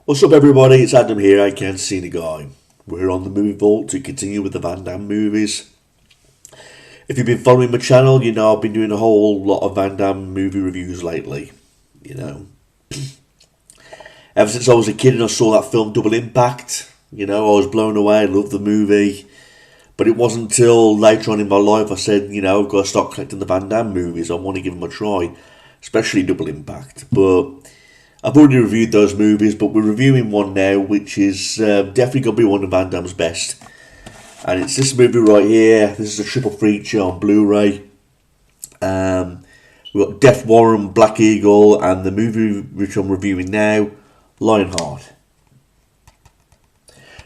What's up, everybody? It's Adam here. I can't see the guy. We're on the movie vault to continue with the Van Damme movies. If you've been following my channel, you know I've been doing a whole lot of Van Damme movie reviews lately. You know, ever since I was a kid and I saw that film Double Impact, you know, I was blown away. I loved the movie. But it wasn't until later on in my life I said, you know, I've got to start collecting the Van Damme movies. I want to give them a try, especially Double Impact. But I've already reviewed those movies, but we're reviewing one now, which is definitely going to be one of Van Damme's best. And it's this movie right here. This is a triple feature on Blu-ray. We've got Death Warrant, Black Eagle, and the movie which I'm reviewing now, Lionheart.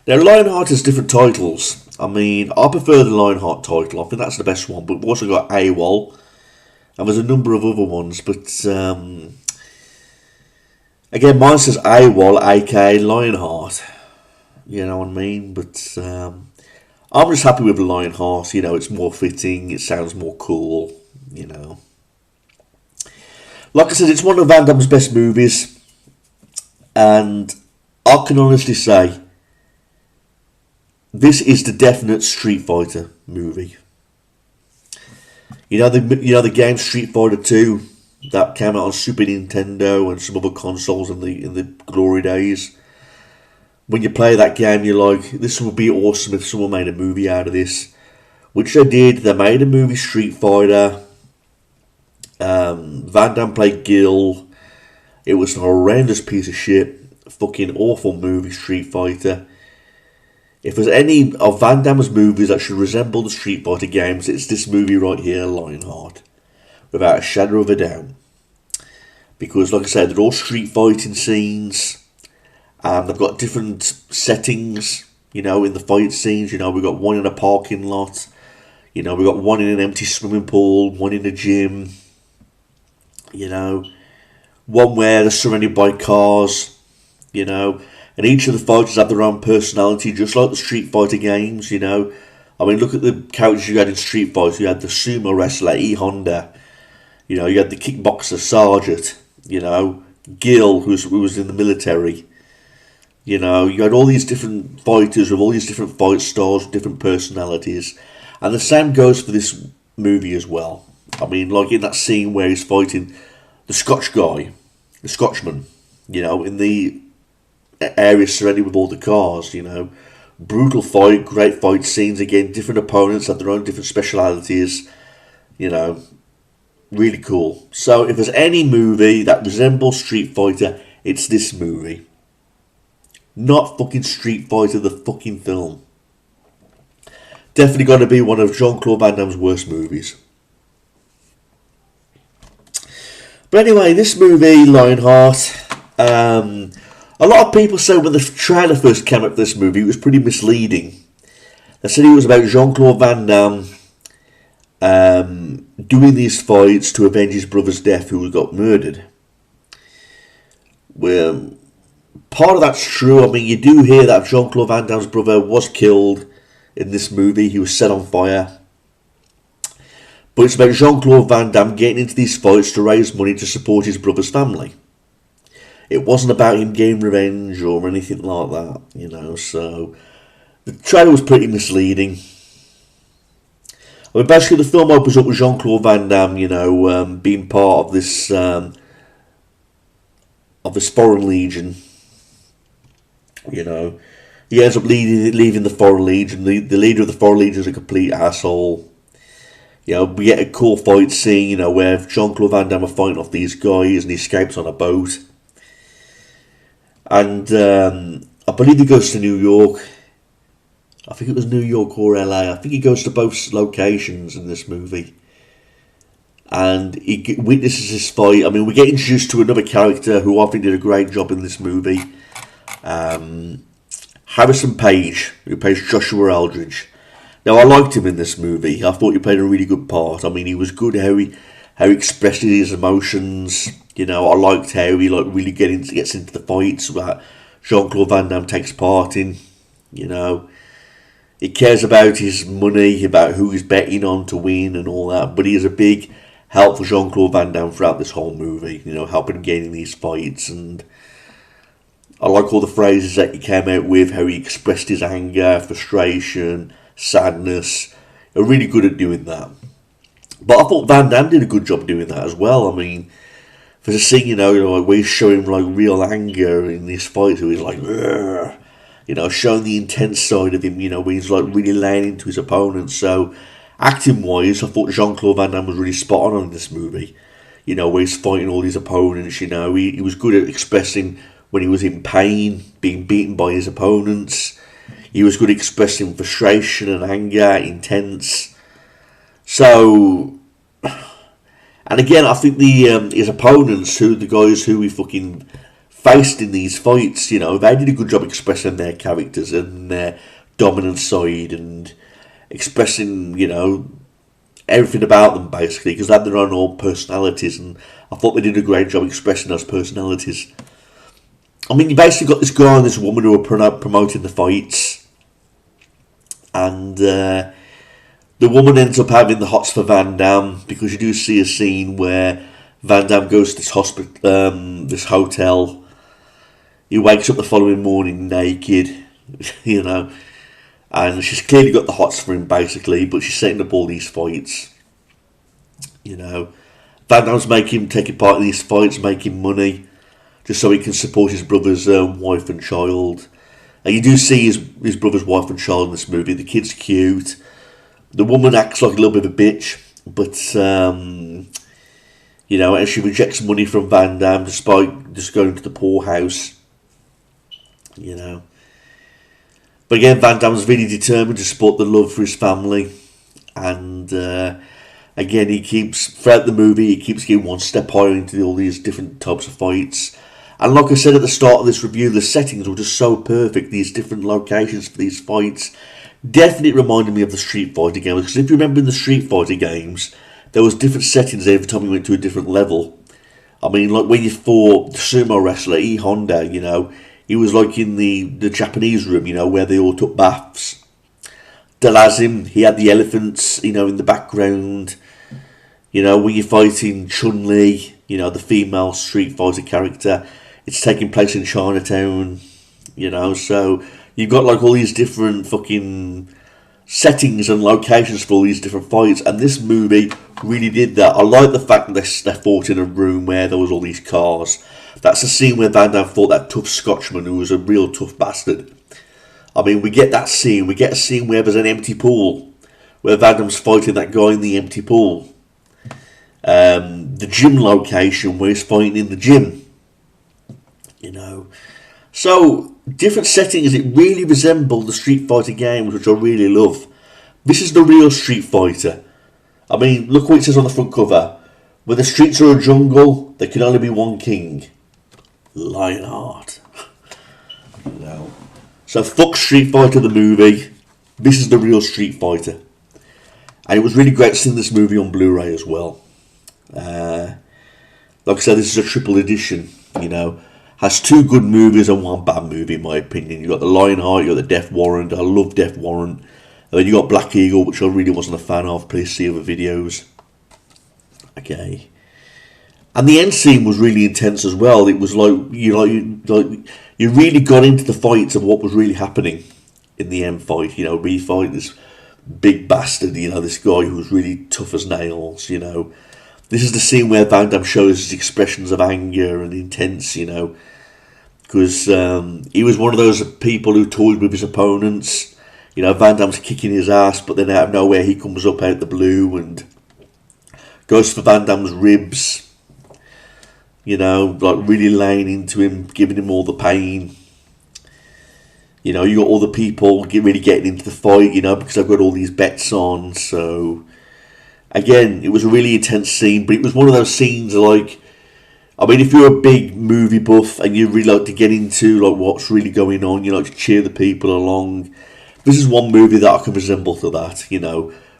Now, Lionheart has different titles. I mean, I prefer the Lionheart title. I think that's the best one. But we've also got AWOL, and there's a number of other ones. But again, mine says AWOL, aka Lionheart. You know what I mean? But I'm just happy with the Lionheart. You know, it's more fitting. It sounds more cool. You know, like I said, it's one of Van Damme's best movies, and I can honestly say this is the definite Street Fighter movie. You know the game Street Fighter 2 that came out on Super Nintendo and some other consoles in the glory days. When you play that game, you're like, this would be awesome if someone made a movie out of this, which they did. They made a movie, Street Fighter. Van Damme played Gil. It was an horrendous piece of shit, fucking awful movie, Street Fighter. If there's any of Van Damme's movies that should resemble the Street Fighter games, it's this movie right here, Lionheart. Without a shadow of a doubt. Because, like I said, they're all street fighting scenes. They've got different settings, you know, in the fight scenes. You know, we've got one in a parking lot. You know, we've got one in an empty swimming pool, one in a gym. You know, one where they're surrounded by cars, you know. And each of the fighters have their own personality, just like the Street Fighter games, you know. I mean, look at the characters you had in Street Fighter. You had the sumo wrestler, E. Honda. You know, you had the kickboxer, Sergeant. You know, Gil, who was in the military. You know, you had all these different fighters with all these different fight styles, different personalities. And the same goes for this movie as well. I mean, like in that scene where he's fighting the Scotch guy, the Scotchman, you know, in the area surrounded with all the cars, you know. Brutal fight, great fight scenes. Again, different opponents have their own different specialities, you know. Really cool. So if there's any movie that resembles Street Fighter, it's this movie. Not fucking Street Fighter, the fucking film. Definitely got to be one of Jean-Claude Van Damme's worst movies. But anyway, this movie, Lionheart, a lot of people say when the trailer first came up for this movie, it was pretty misleading. They said it was about Jean-Claude Van Damme doing these fights to avenge his brother's death, who got murdered. Well, part of that's true. I mean, you do hear that Jean-Claude Van Damme's brother was killed in this movie. He was set on fire. But it's about Jean-Claude Van Damme getting into these fights to raise money to support his brother's family. It wasn't about him getting revenge or anything like that, you know, so the trailer was pretty misleading. I mean, basically the film opens up with Jean-Claude Van Damme, you know, being part of this Foreign Legion, you know. He ends up leaving the Foreign Legion. The leader of the Foreign Legion is a complete asshole. You know, we get a cool fight scene, you know, where Jean-Claude Van Damme are fighting off these guys and he escapes on a boat. And I believe he goes to New York. I think it was New York or LA. I think he goes to both locations in this movie. And he witnesses this fight. I mean, we get introduced to another character who I think did a great job in this movie. Harrison Page, who plays Joshua Eldridge. Now, I liked him in this movie. I thought he played a really good part. I mean, he was good how he expressed his emotions. You know, I liked how he really gets into the fights that Jean-Claude Van Damme takes part in. You know, he cares about his money, about who he's betting on to win and all that. But he is a big help for Jean-Claude Van Damme throughout this whole movie. You know, helping him get in these fights. And I like all the phrases that he came out with, how he expressed his anger, frustration, sadness. They're really good at doing that. But I thought Van Damme did a good job doing that as well. I mean, for the scene, like where he's showing like real anger in these fights, where he's like, "Rrr," showing the intense side of him, where he's like really laying into his opponent. So, acting wise, I thought Jean-Claude Van Damme was really spot on in this movie. Where he's fighting all his opponents, he was good at expressing when he was in pain, being beaten by his opponents. He was good at expressing frustration and anger, intense. So, and again, I think his opponents, the guys who he fucking faced in these fights, they did a good job expressing their characters and their dominant side and expressing, everything about them basically, because they had their own personalities, and I thought they did a great job expressing those personalities. I mean, you basically got this guy and this woman who are promoting the fights, and the woman ends up having the hots for Van Damme, because you do see a scene where Van Damme goes to this this hotel. He wakes up the following morning naked, and she's clearly got the hots for him basically, but she's setting up all these fights. Van Damme's making him taking part in these fights, making money, just so he can support his brother's wife and child. And you do see his brother's wife and child in this movie. The kid's cute. The woman acts like a little bit of a bitch, but and she rejects money from Van Damme despite just going to the poorhouse. But again, Van Damme's really determined to support the love for his family, and again, throughout the movie, he keeps getting one step higher into all these different types of fights. And like I said at the start of this review, the settings were just so perfect. These different locations for these fights definitely reminded me of the Street Fighter games. Because if you remember in the Street Fighter games, there was different settings every time you went to a different level. I mean, like when you fought the sumo wrestler E Honda, he was like in the Japanese room, where they all took baths. Delazim, he had the elephants, in the background. When you're fighting Chun-Li, the female Street Fighter character, it's taking place in Chinatown, so you've got like all these different fucking settings and locations for all these different fights, and this movie really did that. I like the fact that they fought in a room where there was all these cars. That's the scene where Van Damme fought that tough Scotchman who was a real tough bastard. I mean, we get that scene. We get a scene where there's an empty pool, where Van Damme's fighting that guy in the empty pool. The gym location where he's fighting in the gym. So, different settings, it really resembled the Street Fighter games, which I really love. This is the real Street Fighter. I mean, look what it says on the front cover. When the streets are a jungle, there can only be one king. Lionheart. So fuck Street Fighter the movie. This is the real Street Fighter. And it was really great seeing this movie on Blu-ray as well. Like I said, this is a triple edition, Has two good movies and one bad movie, in my opinion. You got the Lionheart, you got the Death Warrant. I love Death Warrant. And then you got Black Eagle, which I really wasn't a fan of. Please see other videos. Okay. And the end scene was really intense as well. It was like you really got into the fights of what was really happening in the end fight. We fight this big bastard. This guy who was really tough as nails. This is the scene where Van Damme shows his expressions of anger and intense. Because he was one of those people who toyed with his opponents. Van Damme's kicking his ass, but then out of nowhere he comes up out the blue and goes for Van Damme's ribs. Like really laying into him, giving him all the pain. You got all the people really getting into the fight, because I've got all these bets on. So, again, it was a really intense scene, but it was one of those scenes if you're a big movie buff and you really like to get into like what's really going on, you like to cheer the people along. This is one movie that I can resemble to that,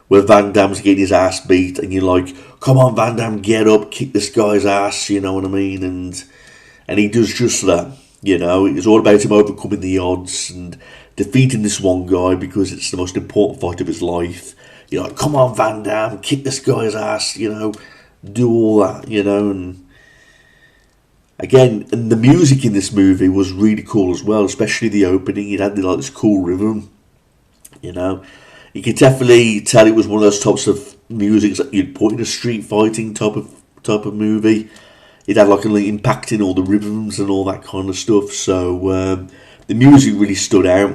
where Van Damme's getting his ass beat and you're like, come on Van Damme, get up, kick this guy's ass, you know what I mean? And he does just that, It's all about him overcoming the odds and defeating this one guy because it's the most important fight of his life. You're like, come on Van Damme, kick this guy's ass, do all that, and Again, and the music in this movie was really cool as well, especially the opening. It had like this cool rhythm, you know. You could definitely tell it was one of those types of music that you'd put in a street fighting type of movie. It had like an impact in all the rhythms and all that kind of stuff. So the music really stood out,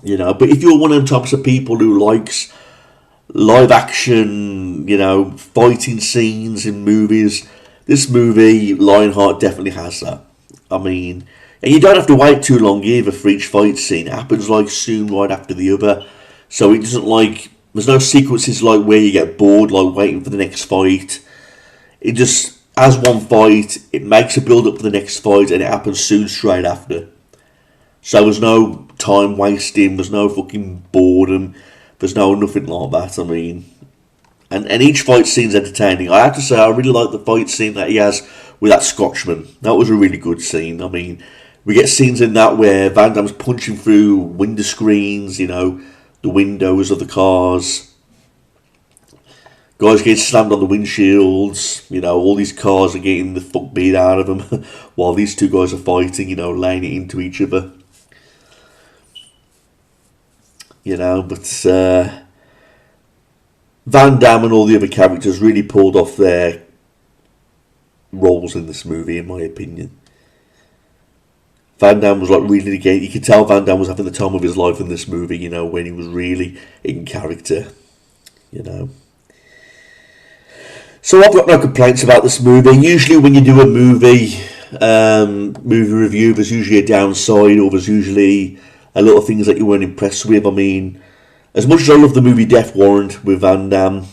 you know. But if you're one of them types of people who likes live action, you know, fighting scenes in movies, this movie, Lionheart, definitely has that. I mean, and you don't have to wait too long either for each fight scene. It happens like soon right after the other. So it doesn't like, there's no sequences like where you get bored, like waiting for the next fight. It just, as one fight, it makes a build up for the next fight and it happens soon straight after. So there's no time wasting, there's no fucking boredom, there's no nothing like that. I mean, and each fight scene's entertaining. I have to say, I really like the fight scene that he has with that Scotchman. That was a really good scene. I mean, we get scenes in that where Van Damme's punching through window screens, you know, the windows of the cars. Guys getting slammed on the windshields, you know, all these cars are getting the fuck beat out of them while these two guys are fighting, you know, laying it into each other. You know, but Van Damme and all the other characters really pulled off their roles in this movie, in my opinion. Van Damme was like really, you could tell Van Damme was having the time of his life in this movie, you know, when he was really in character, you know. So I've got no complaints about this movie. Usually when you do a movie review, there's usually a downside, or there's usually a lot of things that you weren't impressed with. I mean, as much as I love the movie Death Warrant with Van Damme,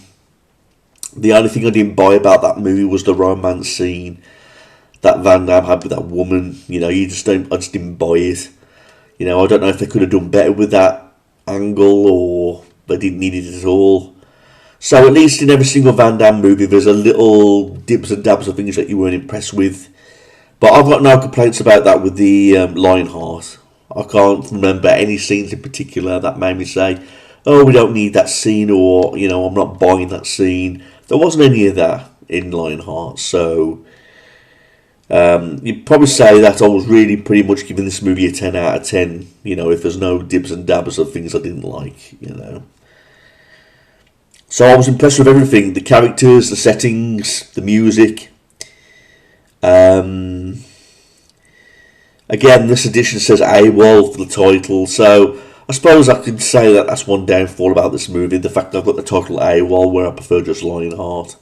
the only thing I didn't buy about that movie was the romance scene that Van Damme had with that woman. You know, I just didn't buy it. You know, I don't know if they could have done better with that angle, or they didn't need it at all. So at least in every single Van Damme movie, there's a little dibs and dabs of things that you weren't impressed with. But I've got no complaints about that with the Lionheart. I can't remember any scenes in particular that made me say, oh, we don't need that scene, or, you know, I'm not buying that scene. There wasn't any of that in Lionheart. So you'd probably say that I was really pretty much giving this movie a 10 out of 10, you know, if there's no dibs and dabs of things I didn't like, you know. So I was impressed with everything, the characters, the settings, the music. Again, this edition says AWOL for the title, so I suppose I could say that that's one downfall about this movie, the fact that I've got the title AWOL where I prefer just Lionheart.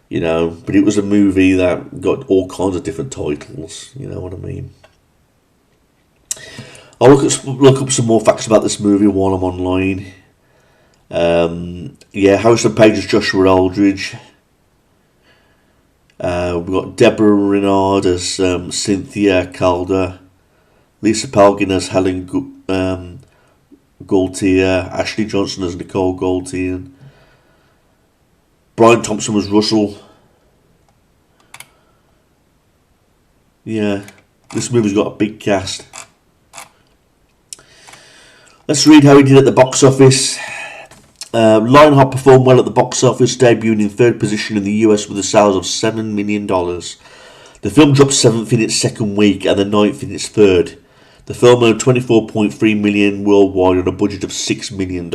You know, but it was a movie that got all kinds of different titles, you know what I mean. I'll look up some more facts about this movie while I'm online. Yeah, Harrison Page as Joshua Aldridge. We've got Deborah Renard as Cynthia Calder, Lisa Palgin as Helen Gaultier, Ashley Johnson as Nicole Gaultier, Brian Thompson was Russell. Yeah, this movie's got a big cast. Let's read how he did at the box office. Lionheart performed well at the box office, debuting in third position in the US with a sales of $7 million. The film dropped 7th in its second week and the 9th in its third. The film earned $24.3 million worldwide on a budget of $6 million.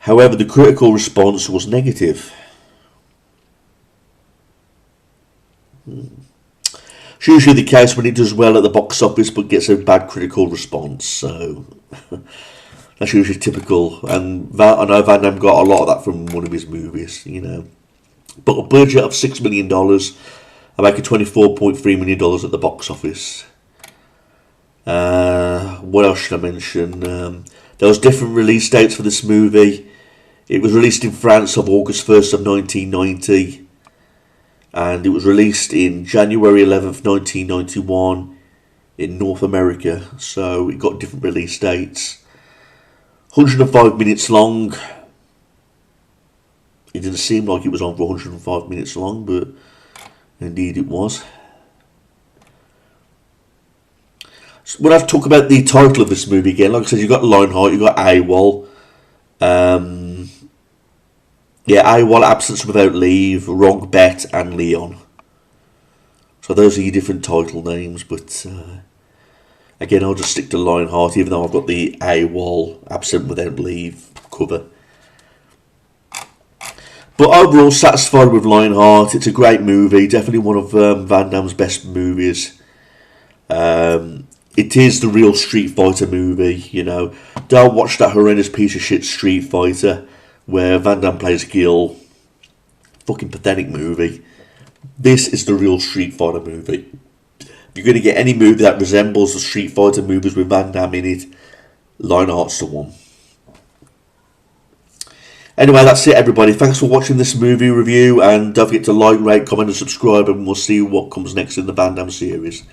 However, the critical response was negative. It's usually the case when it does well at the box office but gets a bad critical response, so that's usually typical. And I know Van Damme got a lot of that from one of his movies, you know. But a budget of $6 million, I make $24.3 million at the box office. What else should I mention? There was different release dates for this movie. It was released in France on August 1st of 1990. And it was released in January 11th, 1991 in North America. So it got different release dates. 105 minutes long. It didn't seem like it was on for 105 minutes long, but indeed it was. So when I talk about the title of this movie again, like I said, you've got Lionheart, you've got AWOL. Yeah, AWOL, absence without leave, wrong bet, and Leon. So those are your different title names, but again, I'll just stick to Lionheart, even though I've got the AWOL, absent without leave cover. But overall, satisfied with Lionheart. It's a great movie, definitely one of Van Damme's best movies. It is the real Street Fighter movie, you know. Don't watch that horrendous piece of shit Street Fighter where Van Damme plays Gil. Fucking pathetic movie. This is the real Street Fighter movie. If you're going to get any movie that resembles the Street Fighter movies with Van Damme in it, Lionheart's the one. Anyway, that's it, everybody. Thanks for watching this movie review, and don't forget to like, rate, comment, and subscribe, and we'll see what comes next in the Van Damme series.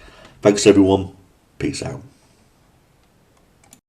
Thanks, everyone. Peace out.